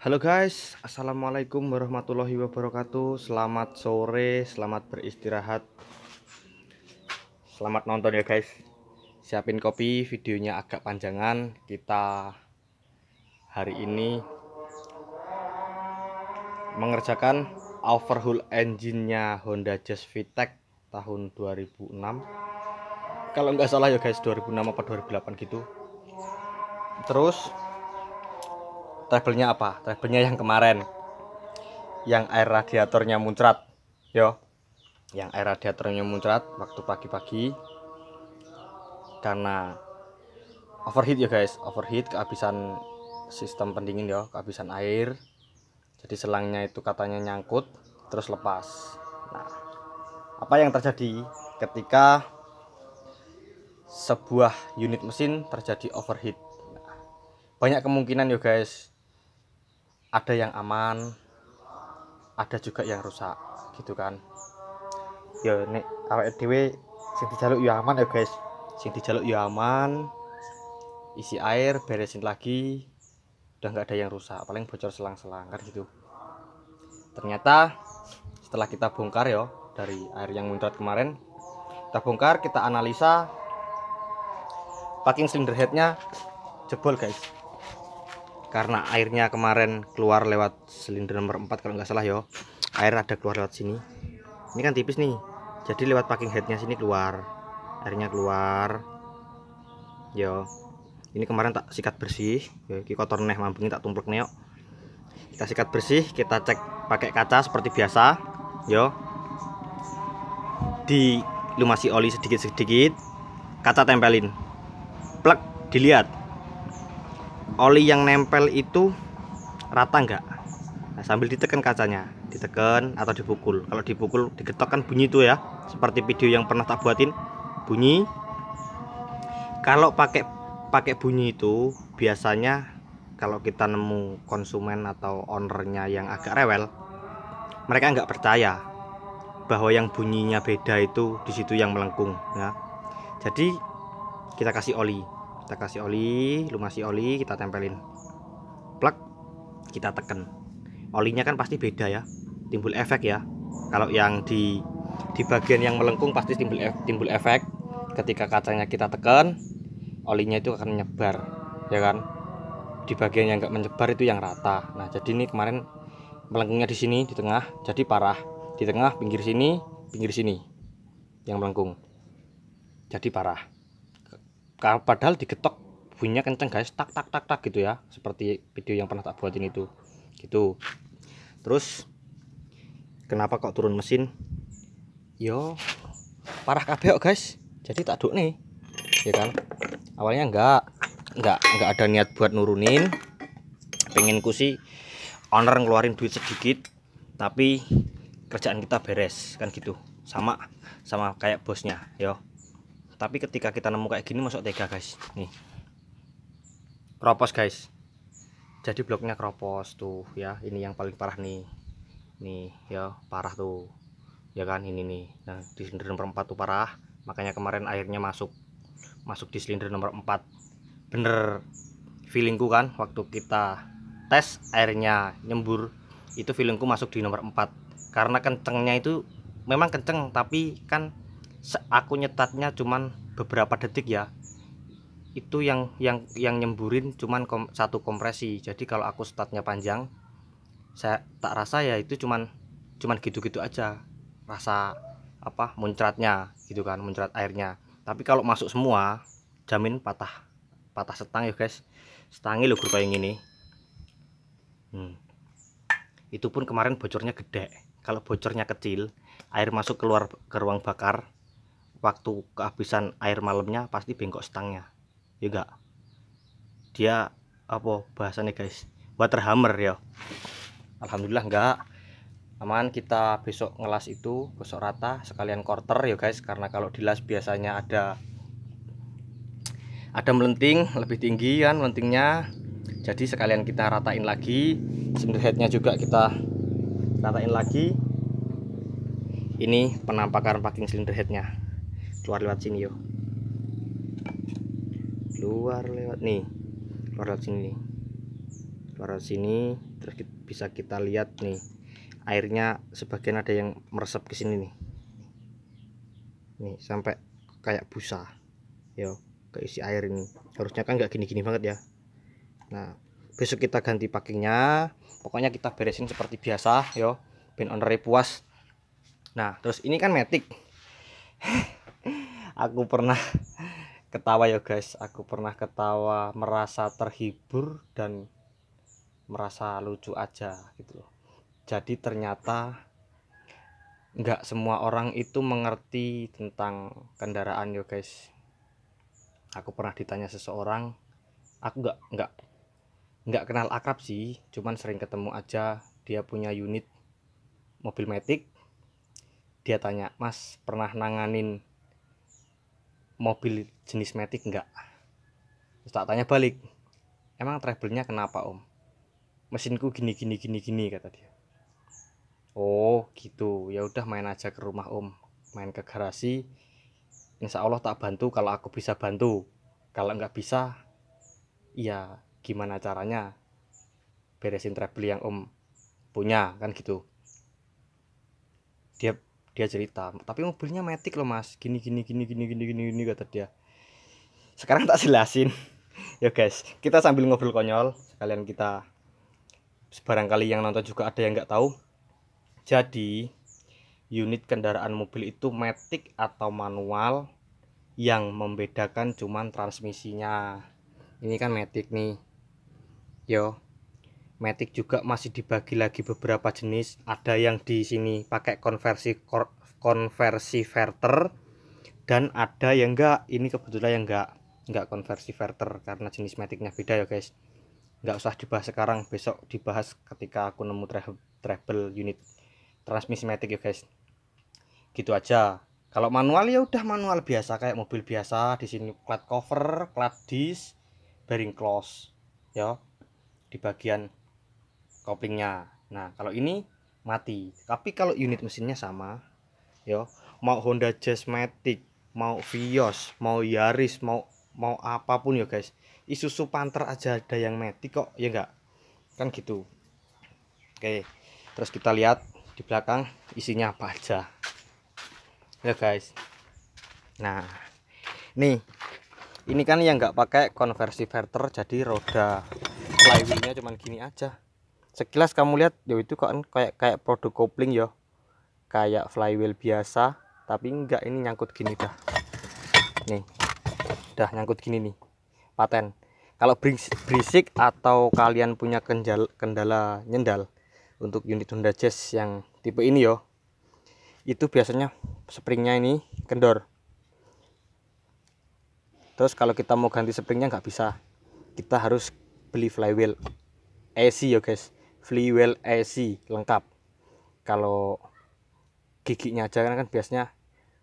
Halo guys, assalamualaikum warahmatullahi wabarakatuh. Selamat sore, selamat beristirahat, selamat nonton ya guys. Siapin kopi, videonya agak panjangan. Kita hari ini mengerjakan overhaul engine-nya Honda Jazz VTEC tahun 2006. Kalau nggak salah ya guys, 2006 apa 2008 gitu. Terus trouble-nya apa? Trouble-nya yang kemarin, yang air radiatornya muncrat, yo. Yang air radiatornya muncrat waktu pagi-pagi karena overheat ya guys, overheat, kehabisan sistem pendingin ya, kehabisan air. Jadi selangnya itu katanya nyangkut terus lepas. Nah, apa yang terjadi ketika sebuah unit mesin terjadi overheat? Nah, banyak kemungkinan ya guys, ada yang aman, ada juga yang rusak gitu kan. Ya nek awake dhewe sing dijaluk ya aman ya guys, sing dijaluk ya aman, isi air, beresin lagi, udah nggak ada yang rusak, paling bocor selang-selang kan gitu. Ternyata setelah kita bongkar ya, dari air yang muncrat kemarin kita bongkar, kita analisa, packing cylinder headnya jebol guys, karena airnya kemarin keluar lewat silinder nomor 4 kalau nggak salah ya. Air ada keluar lewat sini, ini kan tipis nih, jadi lewat packing headnya sini keluar, airnya keluar yo. Ini kemarin tak sikat bersih ya, ini kotor neh, mambungin tak tumplek neok. Kita sikat bersih, kita cek pakai kaca seperti biasa yo. Dilumasi oli sedikit-sedikit, kaca tempelin, plek, dilihat oli yang nempel itu rata enggak. Nah, sambil ditekan kacanya, ditekan atau dipukul. Kalau dipukul, digetok kan bunyi itu ya, seperti video yang pernah tak buatin, bunyi. Kalau pakai bunyi itu biasanya kalau kita nemu konsumen atau ownernya yang agak rewel, mereka nggak percaya bahwa yang bunyinya beda itu di situ yang melengkung ya. Jadi kita kasih oli, lumasi oli, kita tempelin, plek, kita tekan. Olinya kan pasti beda ya, timbul efek ya. Kalau yang di bagian yang melengkung pasti timbul efek. Ketika kacanya kita tekan, olinya itu akan menyebar ya kan. Di bagian yang nggak menyebar itu yang rata. Nah jadi ini kemarin melengkungnya di sini, di tengah, jadi parah. Di tengah, pinggir sini yang melengkung, jadi parah. Padahal digetok bunyinya kenceng guys, tak tak tak tak gitu ya, seperti video yang pernah tak buatin itu gitu. Terus kenapa kok turun mesin? Yo parah kabeh guys, jadi tak duk nih ya kan. Awalnya enggak ada niat buat nurunin, pengen sih owner ngeluarin duit sedikit tapi kerjaan kita beres kan gitu, sama kayak bosnya yo. Tapi ketika kita nemu kayak gini masuk tega guys. Nih kropos guys, jadi bloknya kropos tuh ya. Ini yang paling parah nih ya, parah tuh ya kan, ini nih. Nah di silinder nomor 4 tuh parah, makanya kemarin airnya masuk di silinder nomor 4. Bener feelingku kan, waktu kita tes airnya nyembur itu feelingku masuk di nomor 4, karena kencengnya itu memang kenceng, tapi kan aku nyetatnya cuman beberapa detik ya. Itu yang nyemburin cuman satu kompresi. Jadi kalau aku statnya panjang, saya tak rasa ya itu cuman gitu-gitu aja rasa apa muncratnya gitu kan, muncrat airnya. Tapi kalau masuk semua, jamin patah setang ya guys. Setangi lo kayak gini. Itu pun kemarin bocornya gede. Kalau bocornya kecil, air masuk keluar ke ruang bakar, waktu kehabisan air malamnya pasti bengkok stangnya ya enggak. Dia apa bahasanya guys, water hammer ya. Alhamdulillah enggak, aman. Kita besok ngelas itu gosok rata sekalian quarter ya guys, karena kalau dilas biasanya ada melenting lebih tinggi kan melentingnya. Jadi sekalian kita ratain lagi, cylinder headnya juga kita ratain lagi. Ini penampakan packing cylinder headnya, keluar lewat sini yo, keluar lewat sini nih. keluar sini. Terus bisa kita lihat nih, airnya sebagian ada yang meresap ke sini nih sampai kayak busa yo, keisi air ini. Harusnya kan nggak gini-gini banget ya. Nah, besok kita ganti packingnya, pokoknya kita beresin seperti biasa yo, ben owner puas. Nah, terus ini kan Matic. Aku pernah ketawa ya guys, aku pernah ketawa, merasa terhibur dan merasa lucu aja gitu loh. Jadi ternyata nggak semua orang itu mengerti tentang kendaraan ya guys. Aku pernah ditanya seseorang, aku nggak kenal akrab sih, cuman sering ketemu aja. Dia punya unit mobil Matic. Dia tanya, "Mas, pernah nanganin mobil jenis Matic enggak?" Terus tak tanya balik, "Emang trouble-nya kenapa om? Mesinku gini gini gini gini," kata dia. Oh gitu, ya udah main aja ke rumah om, main ke garasi. Insya Allah tak bantu kalau aku bisa bantu. Kalau nggak bisa, ya gimana caranya beresin trouble yang om punya kan gitu. Dia cerita, tapi mobilnya Matic loh mas, gini gini gini gini gini gini gini kata dia. Sekarang tak jelasin. Ya guys, kita sambil ngobrol konyol sekalian, kita barangkali yang nonton juga ada yang nggak tahu. Jadi unit kendaraan mobil itu Matic atau manual, yang membedakan cuman transmisinya. Ini kan Matic nih yo. Matic juga masih dibagi lagi beberapa jenis. Ada yang di sini pakai konversi verter, dan ada yang enggak. Ini kebetulan yang enggak konversi verter karena jenis Maticnya beda ya guys. Enggak usah dibahas sekarang, besok dibahas ketika aku nemu treble unit transmisi Matic ya guys. Gitu aja. Kalau manual ya udah manual biasa kayak mobil biasa. Di sini plat cover, plat disc, bearing close ya di bagian koplingnya. Nah, kalau ini mati. Tapi kalau unit mesinnya sama, yo, mau Honda Jazz Matic, mau Vios, mau Yaris, mau apapun ya guys. Isuzu Panther aja ada yang Matic kok, ya enggak? Kan gitu. Oke. Terus kita lihat di belakang isinya apa aja. Ya guys. Nah, nih. Ini kan yang nggak pakai konversi verter, jadi roda flywheelnya cuman gini aja. Sekilas kamu lihat ya itu kan kayak produk kopling ya, kayak flywheel biasa, tapi enggak, ini nyangkut gini dah. Nih udah nyangkut gini nih, paten. Kalau berisik atau kalian punya kendala nyendal untuk unit Honda Jazz yang tipe ini yo, itu biasanya springnya ini kendor. Terus kalau kita mau ganti springnya nggak bisa, kita harus beli flywheel AC ya guys, flywheel AC lengkap. Kalau giginya aja kan biasanya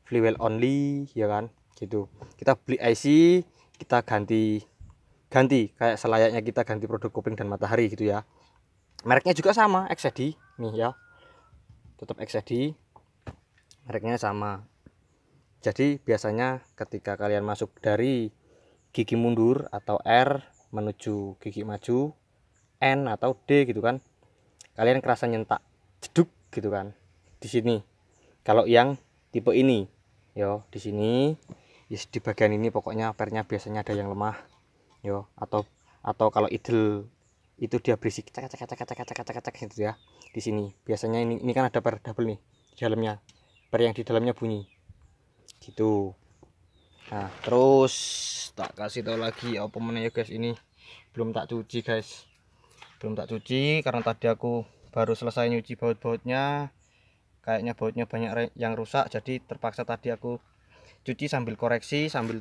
flywheel only ya kan gitu. Kita beli IC, kita ganti kayak selayaknya kita ganti produk kopling dan matahari gitu ya. Mereknya juga sama, XD nih ya, tetap XD, mereknya sama. Jadi biasanya ketika kalian masuk dari gigi mundur atau R menuju gigi maju N atau D gitu kan, kalian kerasa nyentak jeduk gitu kan di sini. Kalau yang tipe ini yo, di sini yes, di bagian ini pokoknya pernya biasanya ada yang lemah yo, atau kalau idle itu dia berisik cek cek cek cek cek cek cek gitu ya. Di sini biasanya ini kan ada per double nih di dalamnya, per yang di dalamnya bunyi gitu. Nah, terus tak kasih tahu lagi apa mana ya guys, ini belum tak cuci guys, belum tak cuci karena tadi aku baru selesai nyuci baut-bautnya. Kayaknya bautnya banyak yang rusak, jadi terpaksa tadi aku cuci sambil koreksi, sambil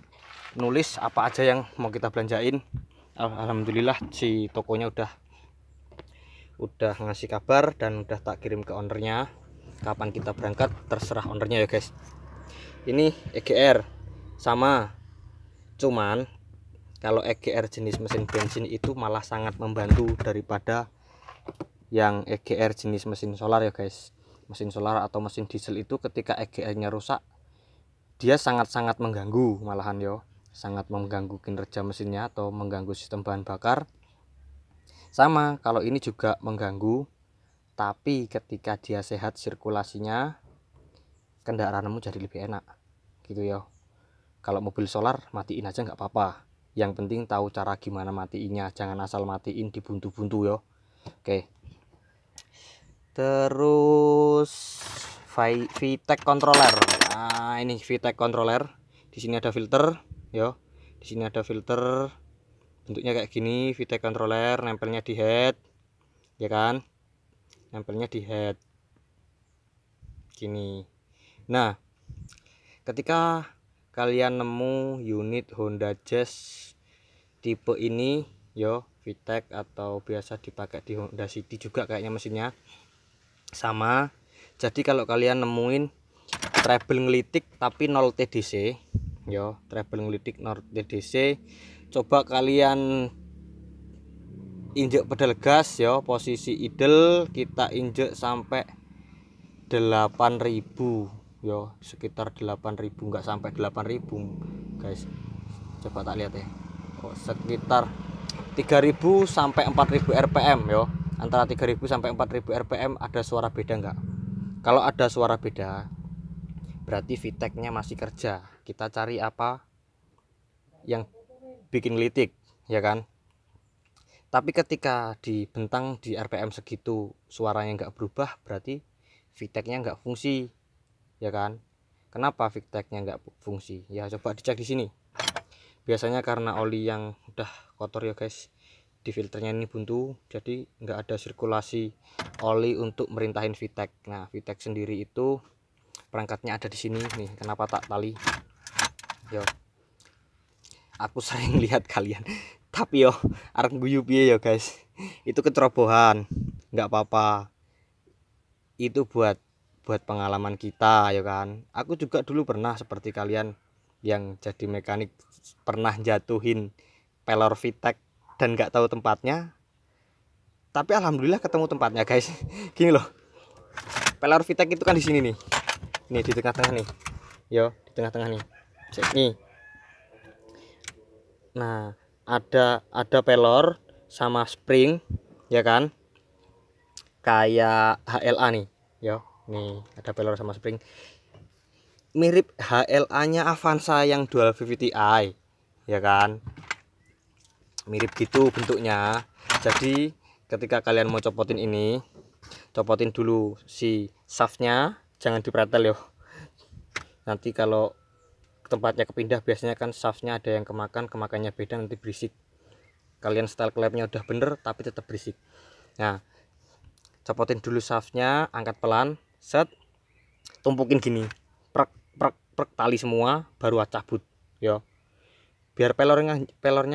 nulis apa aja yang mau kita belanjain. Alhamdulillah si tokonya udah ngasih kabar dan udah tak kirim ke ownernya. Kapan kita berangkat terserah ownernya ya guys. Ini EGR sama, cuman kalau EGR jenis mesin bensin itu malah sangat membantu daripada yang EGR jenis mesin solar ya guys. Mesin solar atau mesin diesel itu ketika EGR-nya rusak, dia sangat-sangat mengganggu malahan yo, sangat mengganggu kinerja mesinnya atau mengganggu sistem bahan bakar. Sama, kalau ini juga mengganggu, tapi ketika dia sehat sirkulasinya, kendaraanmu jadi lebih enak gitu ya. Kalau mobil solar matiin aja nggak apa-apa, yang penting tahu cara gimana matiinnya, jangan asal matiin dibuntu-buntu ya. Oke, terus VTEC controller. Nah, ini VTEC controller. Di sini ada filter ya, di sini ada filter bentuknya kayak gini. VTEC controller nempelnya di head ya kan, nempelnya di head gini. Nah, ketika kalian nemu unit Honda Jazz tipe ini yo, VTEC atau biasa dipakai di Honda City juga kayaknya mesinnya sama. Jadi kalau kalian nemuin treble ngelitik tapi 0 TDC yo, treble ngelitik 0 TDC, coba kalian injek pedal gas yo, posisi idle kita injek sampai 8000 yo, sekitar 8000, nggak sampai 8000 guys, coba tak lihat ya. Oh, sekitar 3000 sampai 4000 rpm yo, antara 3000 sampai 4000 rpm. Ada suara beda nggak? Kalau ada suara beda berarti VTEC nya masih kerja. Kita cari apa yang bikin litik ya kan. Tapi ketika dibentang di rpm segitu suaranya nggak berubah, berarti VTEC nya nggak fungsi ya kan. Kenapa VTEC nya nggak fungsi? Ya coba dicek di sini. Biasanya karena oli yang udah kotor ya guys, di filternya ini buntu, jadi nggak ada sirkulasi oli untuk merintahin VTEC. Nah, VTEC sendiri itu perangkatnya ada di sini nih. Kenapa tak tali yo, aku sering lihat kalian tapi yo arep guyu piye yo guys, itu kecerobohan. Nggak apa-apa, itu buat pengalaman kita ya kan. Aku juga dulu pernah seperti kalian yang jadi mekanik, pernah jatuhin pelor VTEC dan nggak tahu tempatnya, tapi alhamdulillah ketemu tempatnya guys. Gini loh, pelor VTEC itu kan di sini nih, di tengah-tengah nih yo, di tengah-tengah nih, cek nih. Nah, ada pelor sama spring ya kan, kayak HLA nih yo. Nih ada pelor sama spring, mirip HLA nya Avanza yang dual VVT-i ya kan, mirip gitu bentuknya. Jadi ketika kalian mau copotin ini, copotin dulu si shaftnya, jangan dipretel yo. Nanti kalau tempatnya kepindah, biasanya kan shaftnya ada yang kemakannya beda, nanti berisik. Kalian setel klepnya udah bener tapi tetap berisik. Nah, copotin dulu shaftnya, angkat pelan, set, tumpukin gini, prek prek prek tali semua, baru cabut yo, biar pelornya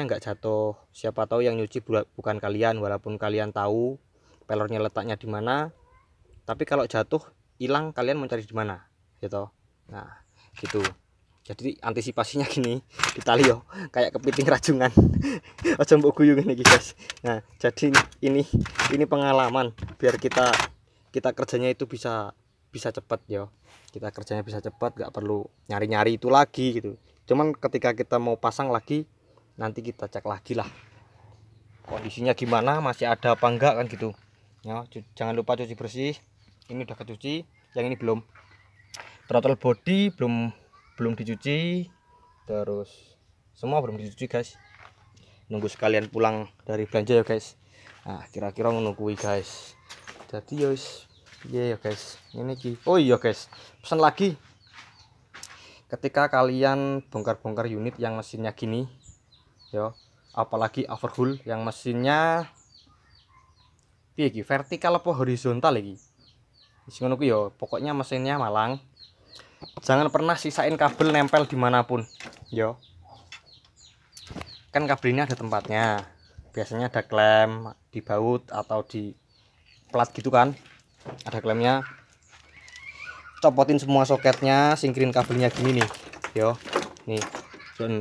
nggak jatuh. Siapa tahu yang nyuci bukan kalian, walaupun kalian tahu pelornya letaknya di mana, tapi kalau jatuh hilang kalian mau cari di mana gitu. Nah gitu, jadi antisipasinya gini, ditali yo kayak kepiting rajungan. Aja mbok guyu ngene iki guys. Nah, jadi ini pengalaman biar kita kerjanya itu bisa cepet yo. Kita kerjanya bisa cepet, nggak perlu nyari-nyari itu lagi gitu. Cuman ketika kita mau pasang lagi, nanti kita cek lagi lah kondisinya gimana, masih ada apa enggak kan gitu ya. Jangan lupa cuci bersih. Ini udah kecuci, yang ini belum. Throttle body belum dicuci, terus semua belum dicuci guys. Nunggu sekalian pulang dari belanja ya guys. Nah, kira-kira menunggu guys. Jadi yos, ya guys, ini ki. Oh iya guys, pesan lagi. Ketika kalian bongkar-bongkar unit yang mesinnya gini yo, apalagi overhaul yang mesinnya piye iki, vertikal apa horizontal iki, wis ngono ku yo. Pokoknya mesinnya malang, jangan pernah sisain kabel nempel dimanapun yo. Kan kabel ini ada tempatnya, biasanya ada klem di baut atau di plat gitu kan, ada klemnya. Copotin semua soketnya, singkirin kabelnya gini nih yo, nih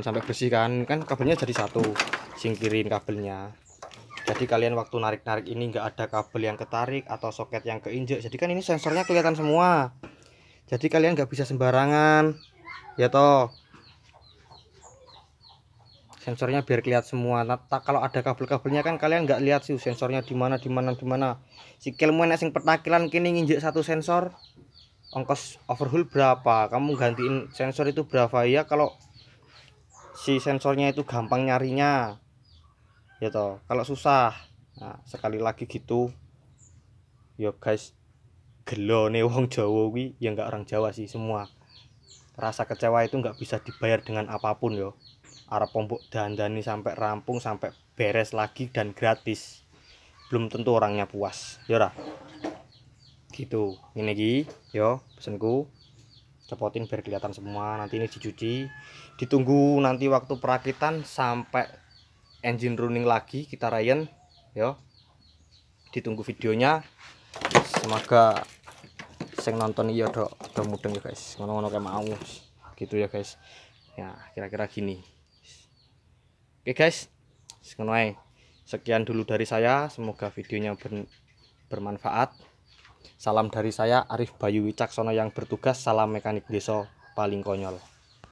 sampai bersih kan kabelnya jadi satu. Singkirin kabelnya, jadi kalian waktu narik-narik ini nggak ada kabel yang ketarik atau soket yang keinjek. Jadi kan ini sensornya kelihatan semua, jadi kalian nggak bisa sembarangan ya toh. sensornya biar kelihatan semua. Nah, kalau ada kabel-kabelnya kan kalian nggak lihat sih sensornya di mana. Sikilmu nek sing petakilan kini nginjek satu sensor, ongkos overhaul berapa, kamu gantiin sensor itu berapa ya. Kalau si sensornya itu gampang nyarinya ya toh, kalau susah. Nah, sekali lagi gitu yo guys, gelone wong Jawa wi ya, nggak orang Jawa sih semua. Rasa kecewa itu nggak bisa dibayar dengan apapun yo. Arep pombok dandani sampai rampung, sampai beres lagi dan gratis, belum tentu orangnya puas ya ora gitu. Ini lagi yo pesenku, cepotin biar kelihatan semua. Nanti ini dicuci, ditunggu nanti waktu perakitan sampai engine running lagi kita rayen yo. Ditunggu videonya, semoga sing nonton iya do mudeng ya guys, ngono-ngono kayak mau gitu ya guys ya, kira-kira gini. Oke guys, sekian dulu dari saya, semoga videonya bermanfaat. Salam dari saya Arif Bayu Wicaksono yang bertugas, salam mekanik desa paling konyol.